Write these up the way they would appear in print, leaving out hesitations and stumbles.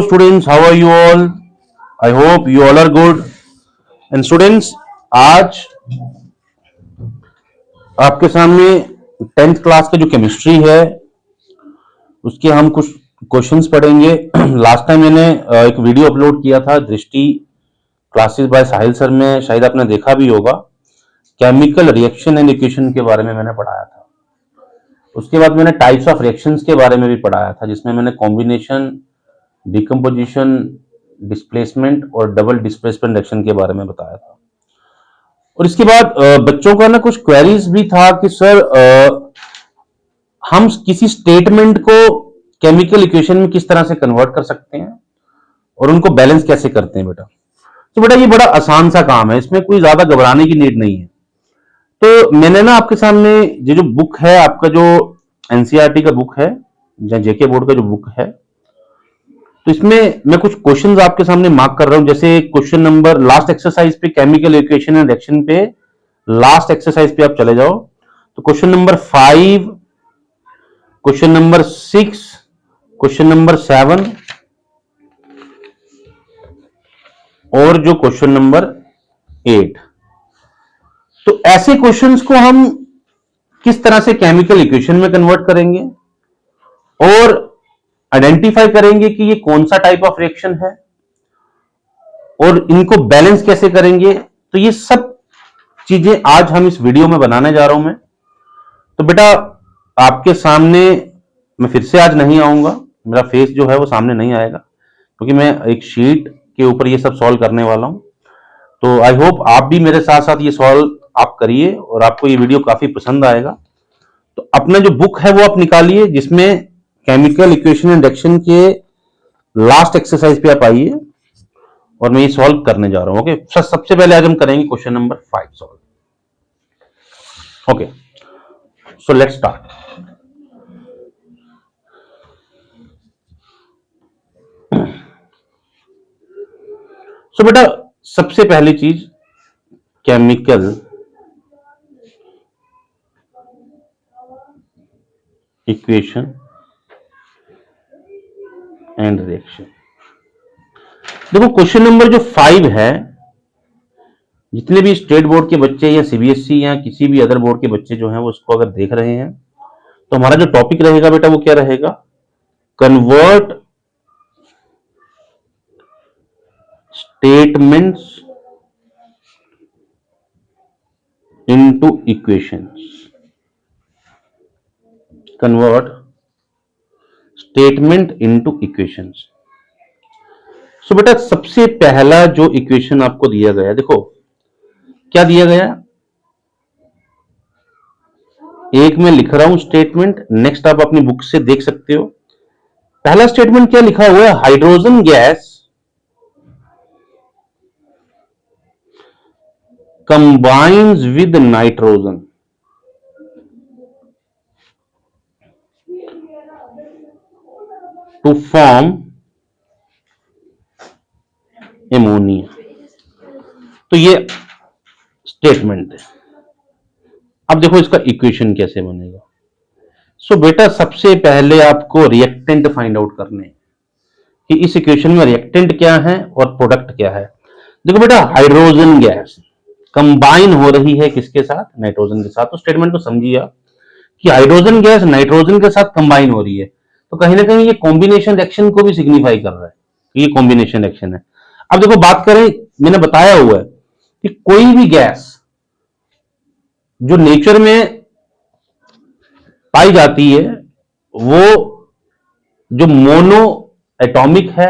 students, how are you all? I hope you all are good. And students, आज आपके सामने 10th class का जो केमिस्ट्री है उसके हम कुछ क्वेश्चंस पढ़ेंगे। लास्ट टाइम मैंने एक वीडियो अपलोड किया था दृष्टि क्लासेस बाय साहिल सर में, शायद आपने देखा भी होगा। केमिकल रिएक्शन एंड इक्वेशन के बारे में मैंने पढ़ाया था। उसके बाद मैंने टाइप्स ऑफ रिएक्शंस के बारे में भी पढ़ाया था, जिसमें मैंने कॉम्बिनेशन, डिकम्पोजिशन, डिस्प्लेसमेंट और डबल डिस्प्लेसमेंट रिएक्शन के बारे में बताया था। और इसके बाद बच्चों का ना कुछ क्वेरीज भी था कि सर हम किसी स्टेटमेंट को केमिकल इक्वेशन में किस तरह से कन्वर्ट कर सकते हैं और उनको बैलेंस कैसे करते हैं बेटा। तो बेटा ये बड़ा आसान सा काम है, इसमें कोई ज्यादा घबराने की नीड नहीं है। तो मैंने ना आपके सामने ये जो बुक है, आपका जो एनसीईआरटी का बुक है या जेके बोर्ड का जो बुक है, तो इसमें मैं कुछ क्वेश्चंस आपके सामने मार्क कर रहा हूं। जैसे क्वेश्चन नंबर लास्ट एक्सरसाइज पे, केमिकल इक्वेशन एंड रिएक्शन पे, लास्ट एक्सरसाइज पे आप चले जाओ तो question number 5, question number 6, question number 7 और जो क्वेश्चन नंबर 8। तो ऐसे क्वेश्चंस को हम किस तरह से केमिकल इक्वेशन में कन्वर्ट करेंगे और आइडेंटिफाई करेंगे कि ये कौन सा टाइप ऑफ रिएक्शन है और इनको बैलेंस कैसे करेंगे, तो ये सब चीजें आज हम इस वीडियो में बनाने जा रहा हूं मैं। तो बेटा आपके सामने मैं फिर से आज नहीं आऊंगा, मेरा फेस जो है वो सामने नहीं आएगा, क्योंकि मैं एक शीट के ऊपर ये सब सॉल्व करने वाला हूं। तो आई होप आप भी मेरे साथ साथ ये सॉल्व आप करिए और आपको ये वीडियो काफी पसंद आएगा। तो अपना जो बुक है वो आप निकालिए, जिसमें केमिकल इक्वेशन एंड रिएक्शन के लास्ट एक्सरसाइज पे आप आइए और मैं ये सॉल्व करने जा रहा हूं। ओके, सबसे पहले आज हम करेंगे question number 5 solve. Okay, so let's start. So बेटा सबसे पहली चीज, केमिकल इक्वेशन एंड रिएक्शन। देखो क्वेश्चन नंबर जो 5 है, जितने भी स्टेट बोर्ड के बच्चे या सीबीएसई या किसी भी अदर बोर्ड के बच्चे जो हैं वो उसको अगर देख रहे हैं, तो हमारा जो टॉपिक रहेगा बेटा वो क्या रहेगा, convert statements into equations. Convert statement into equations. So बेटा सबसे पहला जो इक्वेशन आपको दिया गया, देखो क्या दिया गया, एक मैं लिख रहा हूं स्टेटमेंट, नेक्स्ट आप अपनी बुक से देख सकते हो। पहला स्टेटमेंट क्या लिखा हुआ है, hydrogen gas combines with nitrogen to form ammonia. तो ये स्टेटमेंट है। अब देखो इसका इक्वेशन कैसे बनेगा। सो बेटा सबसे पहले आपको रिएक्टेंट फाइंड आउट करने हैं कि इस इक्वेशन में रिएक्टेंट क्या है और प्रोडक्ट क्या है। देखो बेटा हाइड्रोजन गैस कंबाइन हो रही है किसके साथ, नाइट्रोजन के साथ। तो स्टेटमेंट को समझिए आप कि हाइड्रोजन गैस नाइट्रोजन के साथ कंबाइन हो रही है, तो कहीं ना कहीं ये कॉम्बिनेशन रिएक्शन को भी सिग्निफाई कर रहा है, ये कॉम्बिनेशन रिएक्शन है। अब देखो बात करें, मैंने बताया हुआ है कि कोई भी गैस जो नेचर में पाई जाती है वो जो मोनो एटॉमिक है,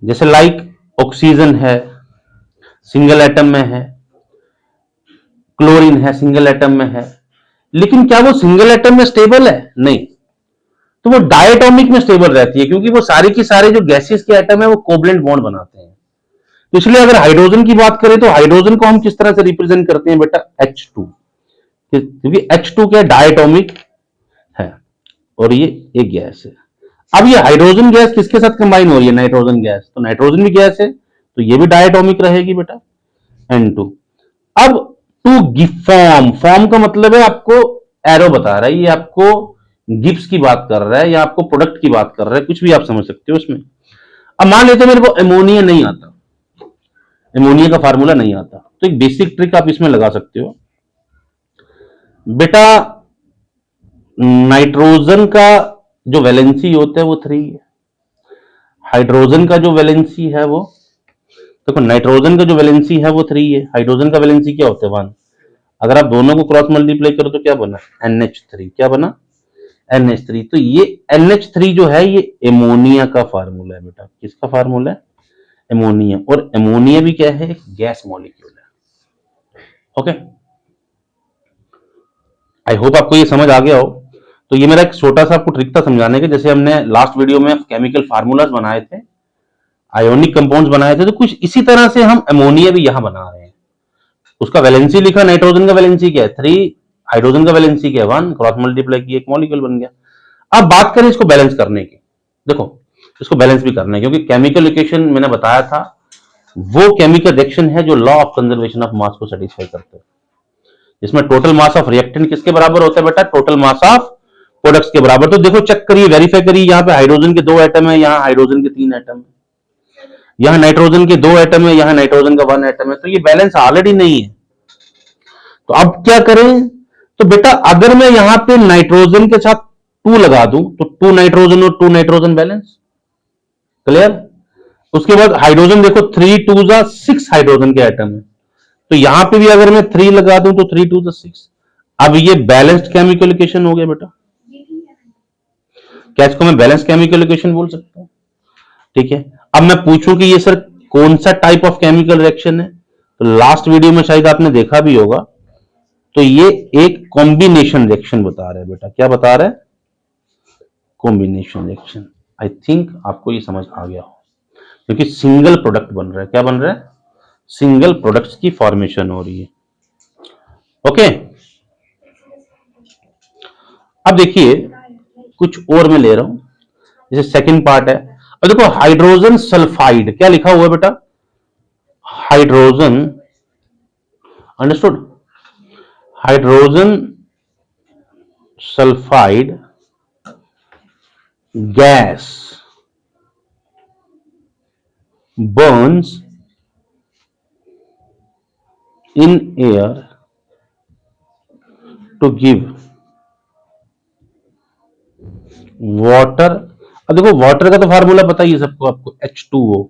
जैसे लाइक ऑक्सीजन है सिंगल एटम में है, क्लोरीन है सिंगल एटम में है, लेकिन क्या वो सिंगल एटम में स्टेबल है, नहीं। तो वो डायटोमिक में स्टेबल रहती है, क्योंकि वो सारे के सारे जो गैसेस के एटम है वो कोवलेंट बॉन्ड बनाते हैं। तो इसलिए अगर हाइड्रोजन की बात करें तो हाइड्रोजन को हम किस तरह से रिप्रेजेंट करते हैं बेटा, H2, क्योंकि H2 क्या डायटोमिक है और ये एक गैस है। अब ये हाइड्रोजन गैस किसके साथ कंबाइन हो रही है, नाइट्रोजन गैस, तो नाइट्रोजन भी गैस है तो ये भी डायटोमिक रहेगी बेटा, N2। अब टू गिव फॉर्म, फॉर्म का मतलब है आपको एरो बता रहा है, ये आपको गिब्स की बात कर रहा है या आपको प्रोडक्ट की बात कर रहा है, कुछ भी आप समझ सकते हो उसमें। अब मान लेते मेरे को अमोनिया नहीं आता, अमोनिया का फार्मूला नहीं आता, तो एक बेसिक ट्रिक आप इसमें लगा सकते हो बेटा। नाइट्रोजन का जो वैलेंसी होता है वो 3 है, हाइड्रोजन का जो वैलेंसी है वो, देखो नाइट्रोजन का जो वैलेंसी है वो 3 है, हाइड्रोजन का वैलेंसी क्या होता है 1। अगर आप दोनों को क्रॉस मल्टीप्लाई करो तो क्या बना, NH3, क्या बना, NH3। तो ये NH3 जो है ये एमोनिया का फार्मूला है बेटा, किसका फार्मूला है, एमोनिया। और एमोनिया भी क्या है, एक गैस मॉलिक्यूल है। ओके, आई होप आपको ये समझ आ गया हो। तो ये मेरा एक छोटा सा आपको ट्रिक था समझाने के, जैसे हमने लास्ट वीडियो में केमिकल फार्मूलाज बनाए थे, आयोनिक कंपाउंड्स बनाए थे, तो कुछ इसी तरह से हम अमोनिया भी यहां बना रहे हैं। उसका वैलेंसी लिखा, नाइट्रोजन का वैलेंसी क्या है 3, हाइड्रोजन का वैलेंसी क्या है 1, क्रॉस मल्टीप्लाई की एक मॉलिक्यूल बन गया। अब बात करें इसको बैलेंस करने की, देखो इसको बैलेंस भी करना है, क्योंकि केमिकल इक्वेशन मैंने बताया था वो केमिकल रिएक्शन है जो law of conservation of mass को सेटिस्फाई करते हैं। इसमें टोटल मास ऑफ रिएक्टेंट किसके बराबर होता है बेटा, टोटल मास ऑफ प्रोडक्ट्स के बराबर। तो देखो चेक करिए, वेरीफाई करिए, यहाँ पे हाइड्रोजन के 2 एटम है, यहाँ हाइड्रोजन के 3 एटम है, यहाँ नाइट्रोजन के 2 एटम है, यहाँ नाइट्रोजन का 1 एटम है, तो ये बैलेंस ऑलरेडी नहीं है। तो अब क्या करें, तो बेटा अगर मैं यहां पे नाइट्रोजन के साथ 2 लगा दूं तो 2 नाइट्रोजन और 2 नाइट्रोजन बैलेंस, क्लियर। उसके बाद हाइड्रोजन देखो 3 2 जा 6 हाइड्रोजन के एटम है, तो यहां पे भी अगर मैं 3 लगा दूं तो 3 2 जा 6। अब ये बैलेंस्ड केमिकल इक्वेशन हो गया बेटा। क्या इसको मैं बैलेंस केमिकल इक्वेशन बोल सकता हूं, ठीक है। अब मैं पूछूं कि ये सर कौन सा टाइप ऑफ केमिकल रिएक्शन है, तो लास्ट वीडियो में शायद आपने देखा भी होगा, तो ये एक कॉम्बिनेशन रिएक्शन बता रहा है बेटा, क्या बता रहा है, कॉम्बिनेशन रिएक्शन। आई थिंक आपको ये समझ आ गया हो, क्योंकि सिंगल प्रोडक्ट बन रहा है, क्या बन रहा है, सिंगल प्रोडक्ट्स की फॉर्मेशन हो रही है। ओके, अब देखिए कुछ और मैं ले रहा हूं, जैसे सेकंड पार्ट है। अब देखो हाइड्रोजन सल्फाइड क्या लिखा हुआ है बेटा, hydrogen, understood, hydrogen sulphide gas burns in air to give water। अब देखो वाटर का तो फार्मूला पता ही है सबको, आपको H2O,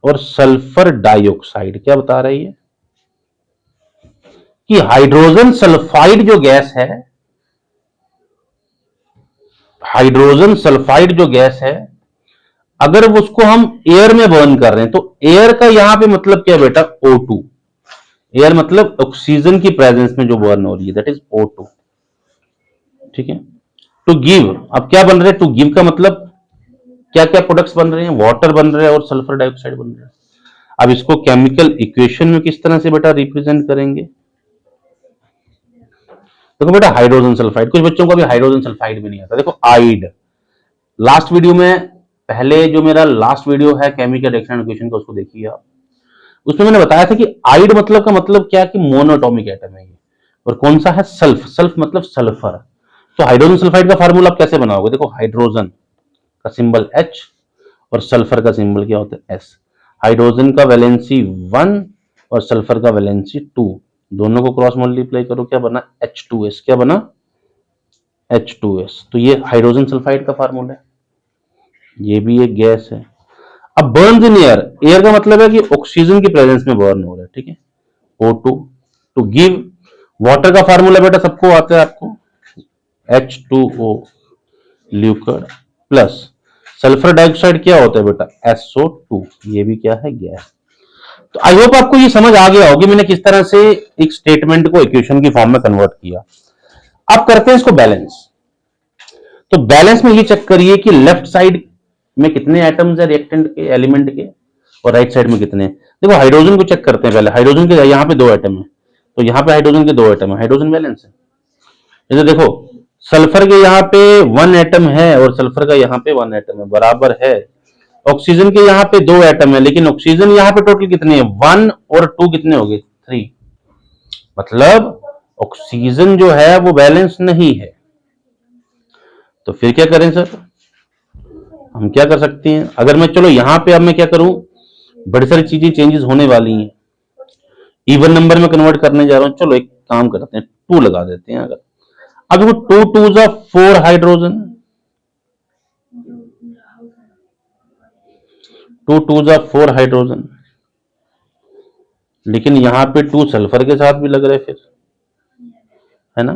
और सल्फर डाइऑक्साइड क्या बता रही है कि हाइड्रोजन सल्फाइड जो गैस है, हाइड्रोजन सल्फाइड जो गैस है, अगर उसको हम एयर में बर्न कर रहे हैं तो एयर का यहां पे मतलब क्या बेटा, O2। एयर मतलब ऑक्सीजन की प्रेजेंस में जो बर्न हो रही है, दैट इज O2, ठीक है। टू गिव, अब क्या बन रहे हैं, टू गिव का मतलब क्या क्या प्रोडक्ट्स बन रहे हैं, वाटर बन रहे हैं और सल्फर डाइऑक्साइड बन रहे हैं। अब इसको केमिकल इक्वेशन में किस तरह से बेटा रिप्रेजेंट करेंगे, देखो बेटा हाइड्रोजन सल्फाइड, कुछ बच्चों को भी हाइड्रोजन सल्फाइड भी नहीं आता। देखो आइड, लास्ट वीडियो में, पहले जो मेरा लास्ट वीडियो है केमिकल रिएक्शन इक्वेशन का, उसको देखिए आप, उसमें मैंने बताया था कि आइड मतलब का मतलब क्या, कि मोनोटॉमिक एटम है ये, और कौन सा है, सल्फ, सल्फ मतलब सल्फर। तो हाइड्रोजन सल्फाइड का फार्मूला आप कैसे बनाओगे, देखो हाइड्रोजन का सिंबल H और सल्फर का सिंबल क्या होता है S। हाइड्रोजन का वैलेंसी 1 और सल्फर का वैलेंसी 2, दोनों को क्रॉस मल्टीप्लाई करो, क्या बना H2S, क्या बना H2S। तो ये हाइड्रोजन सल्फाइड का फार्मूला है, ये भी एक गैस है। अब बर्न्स इन एयर, एयर का मतलब है कि ऑक्सीजन की प्रेजेंस में बर्न हो रहा है, ठीक है, O2। टू गिव, वाटर का फार्मूला बेटा सबको आता है आपको, H2O liquid plus sulphur dioxide क्या होता है बेटा, SO2, ये भी क्या है, गैस। तो आई होप आपको ये समझ आ गया होगी मैंने किस तरह से एक स्टेटमेंट को इक्वेशन की फॉर्म में कन्वर्ट किया। अब करते हैं इसको बैलेंस। तो बैलेंस में ये चेक करिए कि लेफ्ट साइड में कितने एटम्स है रिएक्टेंट के, एलिमेंट के, और राइट साइड में कितने। देखो हाइड्रोजन को चेक करते हैं पहले, हाइड्रोजन के यहाँ पे 2 एटम है, तो यहाँ पे हाइड्रोजन के 2 एटम है, हाइड्रोजन बैलेंस है। जैसे देखो सल्फर के यहाँ पे 1 एटम है और सल्फर का यहाँ पे 1 एटम है, बराबर है। ऑक्सीजन के यहाँ पे 2 एटम है, लेकिन ऑक्सीजन यहाँ पे टोटल कितने हैं, 1 और 2 कितने हो गए, 3, मतलब ऑक्सीजन जो है वो बैलेंस नहीं है। तो फिर क्या करें सर, हम क्या कर सकते हैं, अगर मैं चलो यहां पे अब मैं क्या करूं, बड़ी सारी चीजें चेंजेस होने वाली हैं, इवन नंबर में कन्वर्ट करने जा रहा हूं। चलो एक काम करते हैं, 2 लगा देते हैं। अगर अब देखो 2 2 जा 4 हाइड्रोजन, 2 2 जा 4 हाइड्रोजन, लेकिन यहां पे 2 सल्फर के साथ भी लग रहे फिर, है ना।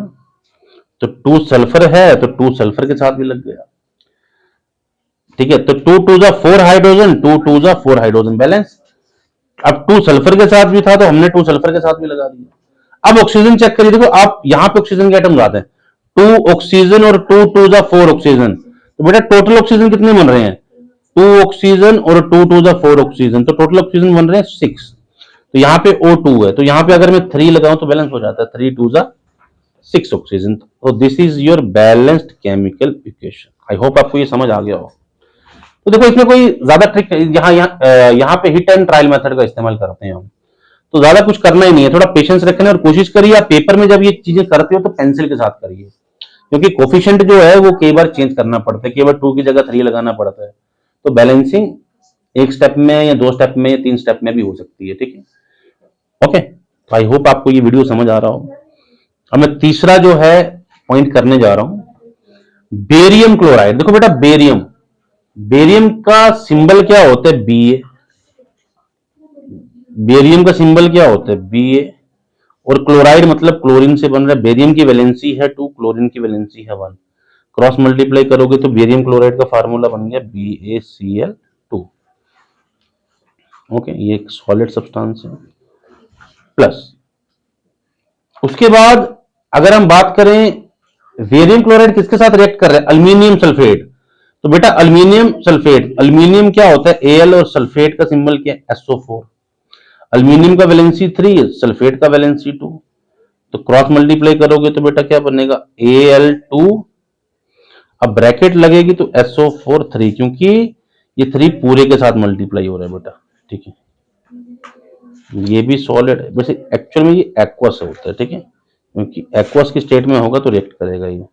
तो 2 सल्फर है तो 2 सल्फर के साथ भी लग गया, ठीक है। तो 2 2 जा 4 हाइड्रोजन, 2 2 जा 4 हाइड्रोजन बैलेंस। अब 2 सल्फर के साथ भी था तो हमने 2 सल्फर के साथ भी लगा दिया। अब ऑक्सीजन चेक करिए, देखो आप यहां पे ऑक्सीजन के एटम आते हैं, 2 ऑक्सीजन और 2 2 जा 4 ऑक्सीजन, तो बेटा टोटल ऑक्सीजन कितने बन रहे हैं, 2 ऑक्सीजन और 2 2 जा 4 ऑक्सीजन, तो टोटल ऑक्सीजन बन रहे हैं 6। तो यहाँ पे O2 है, तो यहाँ पे अगर मैं 3 लगाऊं तो बैलेंस हो जाता है, 3 2 जा 6 ऑक्सीजन। तो this is your balanced chemical equation. I hope आपको ये समझ आ गया हो। तो देखो इसमें कोई ज्यादा ट्रिक, यहाँ पे हिट एंड ट्रायल मेथड का इस्तेमाल करते हैं हम, तो ज्यादा कुछ करना ही नहीं है, थोड़ा पेशेंस रखना और कोशिश करिए आप पेपर में जब ये चीजें करते हो तो पेंसिल के साथ करिए, क्योंकि कोफिशिएंट जो है वो कई बार चेंज करना पड़ता है, कई बार 2 की जगह 3 लगाना पड़ता है। तो बैलेंसिंग एक स्टेप में या 2 स्टेप में या 3 स्टेप में भी हो सकती है, ठीक है। ओके, तो आई होप आपको ये वीडियो समझ आ रहा हो। अब मैं तीसरा जो है पॉइंट करने जा रहा हूं, बेरियम क्लोराइड। देखो बेटा बेरियम, बेरियम का सिंबल क्या होता है, Ba। बेरियम का सिंबल क्या होता है, Ba। और क्लोराइड मतलब क्लोरीन से बन रहा है। बेरियम की वैलेंसी है 2, क्लोरीन की वैलेंसी है 1, क्रॉस मल्टीप्लाई करोगे तो बेरियम क्लोराइड का फार्मूला बन गया BaCl2। ओके, ये एक सॉलिड सब्सटेंस है। प्लस उसके बाद अगर हम बात करें बेरियम क्लोराइड किसके साथ रिएक्ट कर रहा है, अल्मीनियम सल्फेट। तो बेटा अल्मीनियम सल्फेट, अल्मीनियम क्या होता है Al, और सल्फेट का सिंबल क्या है SO4। अल्मीनियम का वैलेंसी 3, सल्फेट का वैलेंसी 2, तो क्रॉस मल्टीप्लाई करोगे तो बेटा क्या बनेगा Al2। अब ब्रैकेट लगेगी तो SO4 3, क्योंकि ये 3 पूरे के साथ मल्टीप्लाई हो रहा है बेटा, ठीक है। ये भी सॉलिड है, वैसे एक्चुअल में ये एक्वस होता है, ठीक है, क्योंकि एक्वस की स्टेट में होगा तो रिएक्ट करेगा ये,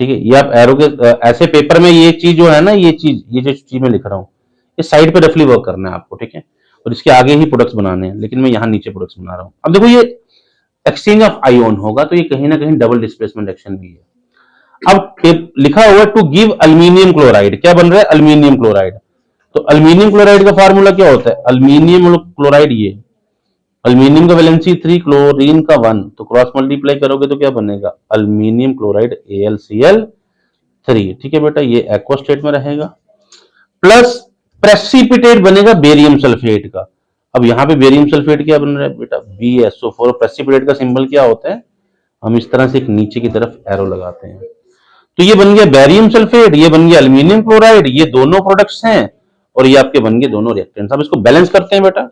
ठीक है। ये आप एरो के ऐसे पेपर में ये चीज जो है ना, ये जो चीज मैं लिख रहा हूँ, इस साइड पे रफली वर्क करना है आपको, ठीक है। और इसके आगे ही प्रोडक्ट्स बनाने हैं, लेकिन मैं यहाँ नीचे प्रोडक्ट्स बना रहा हूँ। अब देखो ये एक्सचेंज ऑफ आयोन होगा, तो ये कहीं ना कहीं डबल डिस्प्लेसमेंट एक्शन भी है। अब लिखा हुआ टू गिव अल्मीनियम क्लोराइड, क्या बन रहा है अल्मीनियम क्लोराइड। तो अल्मीनियम क्लोराइड का फार्मूला क्या होता है, अल्मीनियम और क्लोराइड, ये अल्मीनियम का वैलेंसी 3, क्लोरीन का 1, तो क्रॉस मल्टीप्लाई करोगे तो क्या बनेगा अल्मीनियम क्लोराइड AlCl3, ठीक है बेटा, ये एक्वा स्टेट में रहेगा। प्लस प्रेसिपिटेट बनेगा बेरियम सल्फेट का। अब यहाँ पे बेरियम सल्फेट क्या बन रहा है बेटा BSO4। प्रेसिपिटेट का सिंबल क्या होता है, हम इस तरह से एक नीचे की तरफ एरो लगाते हैं, तो ये बन गया बेरियम सल्फेट, ये बन गया अल्मीनियम क्लोराइड, ये दोनों प्रोडक्ट्स हैं और ये आपके बन गए दोनों रिएक्टेंट्स। अब इसको बैलेंस करते हैं बेटा।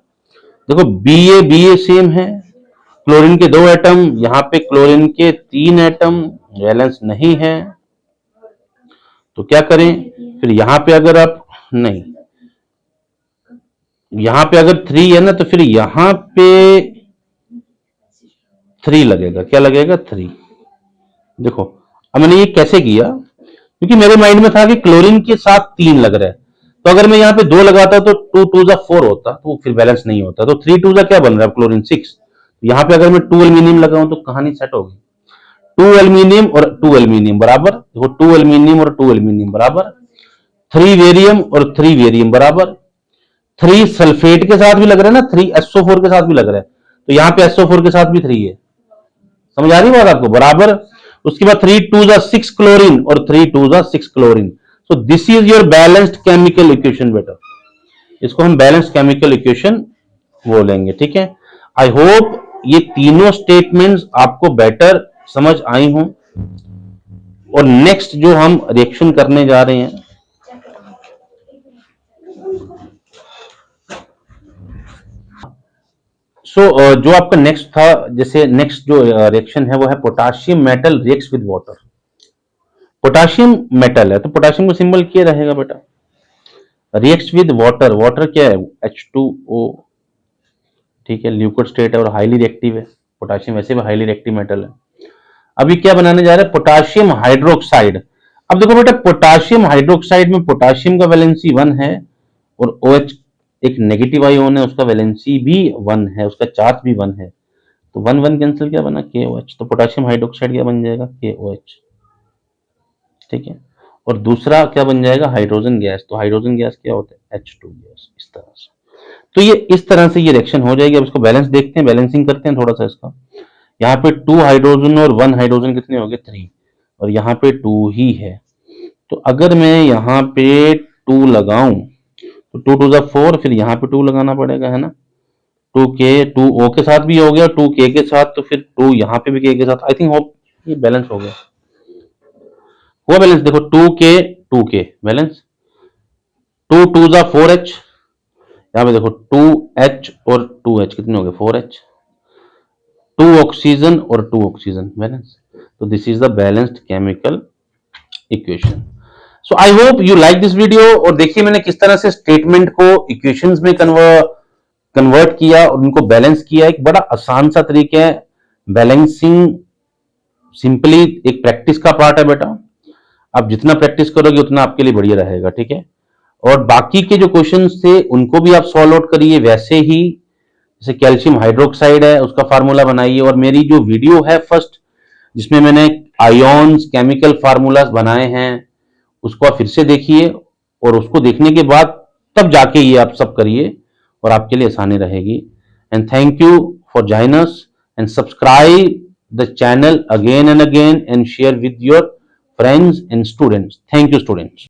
देखो Ba सेम है, क्लोरीन के 2 एटम, यहाँ पे क्लोरीन के 3 एटम, बैलेंस नहीं है, तो क्या करें फिर यहाँ पे अगर आप नहीं, यहाँ पे अगर 3 है ना तो फिर यहाँ पे 3 लगेगा, क्या लगेगा 3। देखो अब मैंने ये कैसे किया, क्योंकि मेरे माइंड में था कि क्लोरीन के साथ 3 लग रहा है, तो अगर मैं यहाँ पे 2 लगाता तो 2 2 जा 4 होता, तो फिर बैलेंस नहीं होता, तो 3 2 जा क्या बन रहा है क्लोरीन 6। यहाँ पे अगर मैं 2 एल्यूमिनियम लगाऊं तो कहानी सेट होगी, 2 एल्यूमिनियम और 2 एल्यूमिनियम बराबर, देखो 2 एल्यूमिनियम और 2 एल्यूमिनियम बराबर, 3 वेरियम और 3 वेरियम बराबर, 3 सल्फेट के साथ भी लग रहा है ना, 3 SO4 के साथ भी लग रहा है, तो यहाँ पे SO4 के साथ भी 3 है, समझ आ रही बात आपको, बराबर। उसके बाद 3 2 जा 6 क्लोरीन और 3 2 जा 6 chlorine, so this is your balanced chemical equation बेटा, इसको हम बैलेंस्ड केमिकल इक्वेशन बोलेंगे, ठीक है। आई होप ये तीनों स्टेटमेंट्स आपको बेटर समझ आई हों। और नेक्स्ट जो हम रिएक्शन करने जा रहे हैं, जो आपका नेक्स्ट था, जैसे नेक्स्ट जो रिएक्शन है वो है potassium metal reacts with water. Potassium metal है तो पोटाशियम का सिंबल क्या रहेगा बेटा, रिएक्ट्स विद वाटर, वाटर क्या है H2O, ठीक है, लिक्विड स्टेट है और हाईली रिएक्टिव है, पोटाशियम वैसे भी हाईली रिएक्टिव मेटल है। अभी क्या बनाने जा रहे हैं पोटाशियम हाइड्रोक्साइड। अब देखो बेटा, पोटाशियम हाइड्रोक्साइड में पोटाशियम का वैलेंसी 1 है और OH एक नेगेटिव आयोन है, उसका वैलेंसी भी 1 है, उसका चार्ज भी 1 है। तो 1 1 कैंसिल, क्या बना, KOH। तो पोटाशियम हाइड्रोक्साइड क्या बन जाएगा, KOH। ठीक है। और दूसरा क्या बन जाएगा, हाइड्रोजन गैस। तो हाइड्रोजन गैस क्या होता है, H2 गैस। इस तरह से, तो ये इस तरह से ये रिएक्शन हो जाएगी। अब इसको बैलेंस देखते हैं, बैलेंसिंग करते हैं थोड़ा सा इसका। यहाँ पे 2 हाइड्रोजन और 1 हाइड्रोजन कितने हो गए, 3, और यहाँ पे 2 ही है। तो अगर मैं यहाँ पे 2 लगाऊं तो 2 2 4, फिर यहाँ पे 2 लगाना पड़ेगा, है ना। 2K, 2O के साथ भी हो गया, 2K के साथ, तो फिर 2 यहाँ पे भी K के साथ। आई थिंक होप ये बैलेंस हो गया, हुआ बैलेंस। देखो 2K बैलेंस, 2 2 4H, यहाँ पे देखो 2H और 2H कितने हो गए, 4H। 2 ऑक्सीजन और 2 ऑक्सीजन बैलेंस। तो this is the balanced chemical equation. So I hope you like this video. और देखिए मैंने किस तरह से स्टेटमेंट को इक्वेशंस में कन्वर्ट किया और उनको बैलेंस किया। एक बड़ा आसान सा तरीका है बैलेंसिंग, सिंपली एक प्रैक्टिस का पार्ट है बेटा। आप जितना प्रैक्टिस करोगे उतना आपके लिए बढ़िया रहेगा, ठीक है। और बाकी के जो क्वेश्चंस थे उनको भी आप सॉल्व आउट करिए वैसे ही, जैसे कैल्शियम हाइड्रोक्साइड है उसका फार्मूला बनाइए। और मेरी जो वीडियो है फर्स्ट, जिसमें मैंने आयोन्स केमिकल फार्मूलाज बनाए हैं, उसको आप फिर से देखिए। और उसको देखने के बाद तब जाके ये आप सब करिए और आपके लिए आसानी रहेगी। And thank you for join us and subscribe the channel again and again and share with your friends and students. Thank you, students.